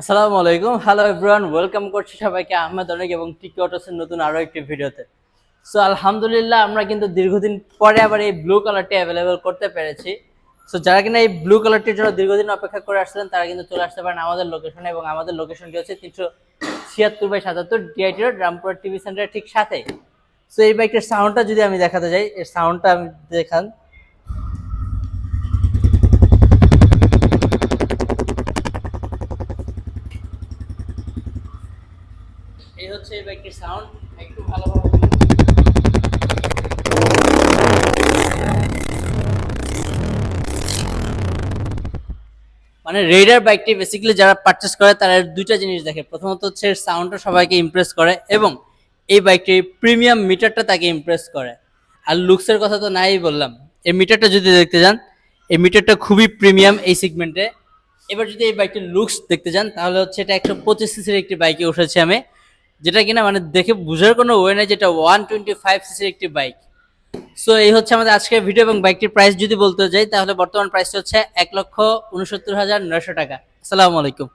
আসসালামু আলাইকুম, hello everyone, welcome করছি সবাইকে আহমেদ অনেক এবং টিকি অটোসের নতুন আরো একটি ভিডিওতে। সো আলহামদুলিল্লাহ আমরা কিন্তু দীর্ঘদিন পরে আবার এই ব্লু কালারটি অ্যাভেলেবল করতে পেরেছি। সো যারা কিনা এই ব্লু কালারটির জন্য দীর্ঘদিন অপেক্ষা করে আসছিলেন তারা কিন্তু চলে আসতে পারেন আমাদের লোকেশনে, এবং আমাদের লোকেশনটি হচ্ছে 376/77 ডিআইটি রোড, রামপুরা টিভি সেন্টারের ঠিক সাথে। সো এই বাইকটির সাউন্ডটা যদি আমি দেখাতে যাই, এর সাউন্ডটা আমি দেখান। এই হচ্ছে এই বাইকটির সাউন্ড, একটু ভালোভাবে মানে রেডার বাইকটি বেসিক্যালি যারা পারচেস করে তারা দুইটা জিনিস দেখে। প্রথমত হচ্ছে সাউন্ডটা সবাইকে ইমপ্রেস করে, এবং এই বাইকটির প্রিমিয়াম মিটারটা তাকে ইমপ্রেস করে। আর লুকসের কথা তো নাই বললাম, এই মিটারটা যদি দেখতে যান, এই মিটারটা খুবই প্রিমিয়াম এই সেগমেন্টে। এবার যদি এই বাইকটির লুকস দেখতে যান তাহলে হচ্ছে এটা 125 সিসির একটি বাইকে উঠেছে আমি, যেটা কিনা মানে দেখে বোঝার কোনো ওয়ে নাই যেটা 125 সিসির একটি বাইক। সো এই হচ্ছে আমাদের আজকের ভিডিও, এবং বাইকটির প্রাইস যদি বলতে যাই তাহলে বর্তমান প্রাইস হচ্ছে 1,69,900 টাকা। আসসালামু আলাইকুম।